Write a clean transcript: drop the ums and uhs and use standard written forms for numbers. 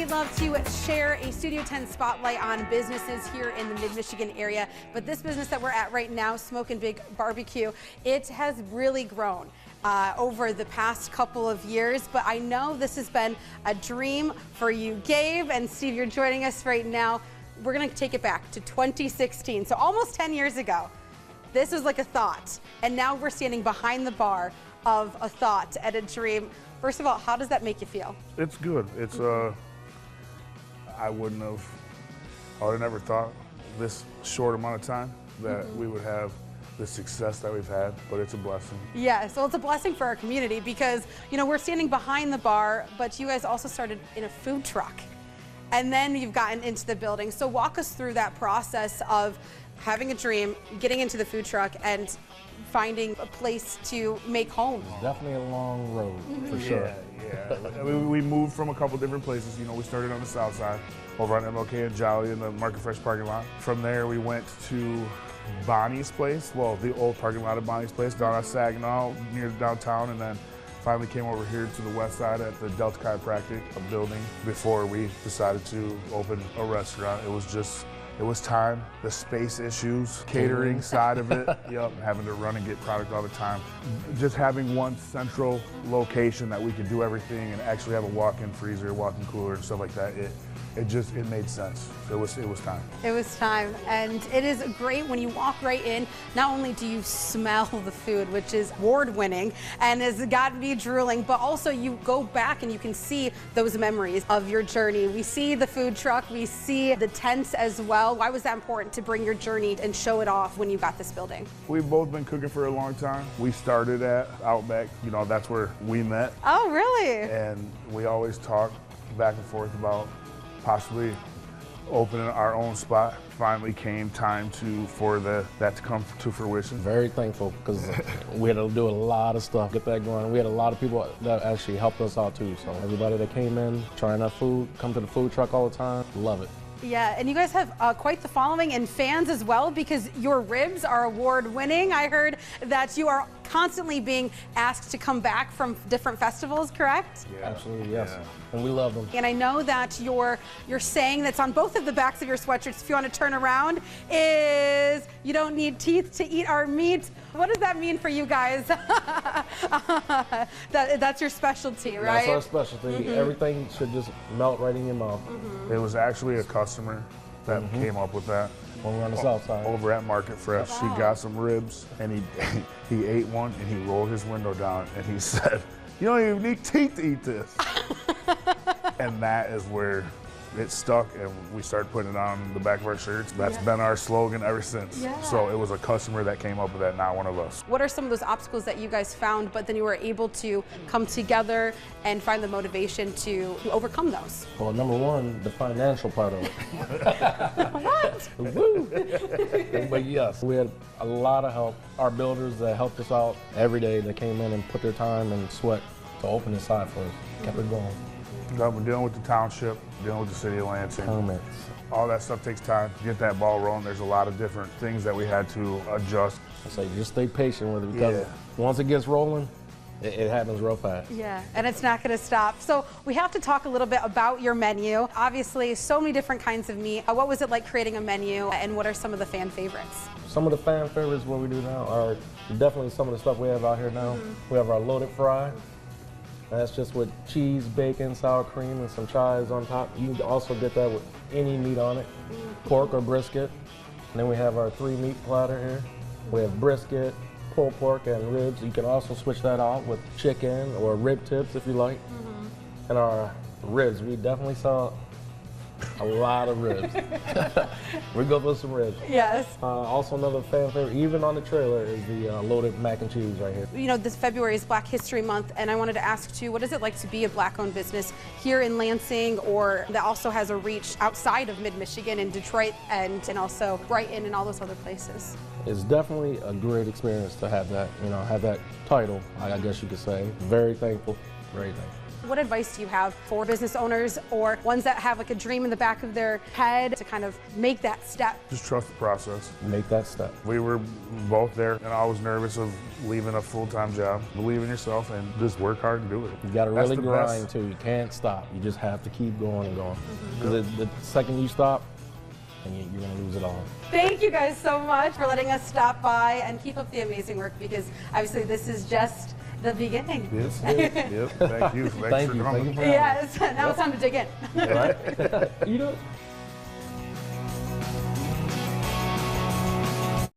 we love to share a Studio 10 spotlight on businesses here in the mid-Michigan area. But this business that we're at right now, Smokin' Big Barbecue, it has really grown over the past couple of years. But I know this has been a dream for you. Gabe and Steve, you're joining us right now. We're going to take it back to 2016, so almost 10 years ago. This was like a thought, and now we're standing behind the bar of a thought and a dream. First of all, how does that make you feel? It's good. It's I would have never thought this short amount of time that we would have the success that we've had, but it's a blessing. Yes, well, it's a blessing for our community because, you know, we're standing behind the bar, but you guys also started in a food truck, and then you've gotten into the building. So walk us through that process of having a dream, getting into the food truck, and finding a place to make home. Definitely a long road, for sure. Yeah. I mean, we moved from a couple different places. You know, we started on the south side, over on MLK and Jolly in the Market Fresh parking lot. From there, we went to Bonnie's place, well, the old parking lot of Bonnie's place, down on Saginaw, near downtown, and then finally came over here to the west side at the Delta Chiropractic building before we decided to open a restaurant. It was time, the space issues, catering side of it, having to run and get product all the time. Just having one central location that we could do everything and actually have a walk-in freezer, walk-in cooler and stuff like that, it made sense. It was time. It was time, and it is great when you walk right in. Not only do you smell the food, which is award-winning and has got me drooling, but also you go back and you can see those memories of your journey. We see the food truck, we see the tents as well. Why was that important to bring your journey and show it off when you got this building? We've both been cooking for a long time. We started at Outback, that's where we met. Oh, really? And we always talk back and forth about possibly opening our own spot. Finally came time for that to come to fruition. Very thankful because we had to do a lot of stuff, get that going. We had a lot of people that actually helped us out too. So everybody that came in, trying our food, come to the food truck all the time, love it. Yeah, and you guys have quite the following and fans as well because your ribs are award-winning. I heard that you are constantly being asked to come back from different festivals, correct? Yeah. Absolutely, yes. Yeah. And we love them. And I know that your saying that's on both of the backs of your sweatshirts, if you want to turn around, is you don't need teeth to eat our meat. What does that mean for you guys? That's your specialty, right? That's our specialty. Everything should just melt right in your mouth. It was actually a customer that came up with that. When we were on the south side. Over at Market Fresh. Wow. He got some ribs and he ate one and he rolled his window down and he said, "You don't even need teeth to eat this." And that is where it stuck, and we started putting it on the back of our shirts. That's been our slogan ever since. Yeah. So it was a customer that came up with that, not one of us. What are some of those obstacles that you guys found, but then you were able to come together and find the motivation to overcome those? Well, number one, the financial part of it. What? Woo! But yes, we had a lot of help. Our builders that helped us out every day, they came in and put their time and sweat to open the side for us, kept it going. We're dealing with the township, dealing with the city of Lansing. Permits. All that stuff takes time to get that ball rolling. There's a lot of different things that we had to adjust. I say just stay patient with it because once it gets rolling, it happens real fast. Yeah, and it's not going to stop. So we have to talk a little bit about your menu. Obviously, so many different kinds of meat. What was it like creating a menu, and what are some of the fan favorites? Some of the fan favorites, what we do now, are definitely some of the stuff we have out here now. We have our loaded fry. That's just with cheese, bacon, sour cream, and some chives on top. You can also get that with any meat on it, pork or brisket. And then we have our 3-meat platter here. We have brisket, pulled pork, and ribs. You can also switch that out with chicken or rib tips if you like. And our ribs, we definitely sell a lot of ribs. We go for some ribs. Yes. Also another fan favorite, even on the trailer, is the loaded mac and cheese right here. You know, this February is Black History Month, and I wanted to ask too, what is it like to be a Black-owned business here in Lansing, or that also has a reach outside of mid-Michigan in Detroit and also Brighton and all those other places? It's definitely a great experience to have that, have that title, I guess you could say. Very thankful, very thankful. What advice do you have for business owners or ones that have like a dream in the back of their head to kind of make that step? Just trust the process. Make that step. We were both there, and I was nervous of leaving a full-time job. Believe in yourself and just work hard and do it. You got to That's really the grind best. too. You can't stop. You just have to keep going and going. Because the second you stop, and you're going to lose it all. Thank you guys so much for letting us stop by and keep up the amazing work, because obviously this is just the beginning. Yes, yep. Thank you. Thanks Thank for you. coming. Thank you for having me. Yes, now it's time to dig in. Right? You know.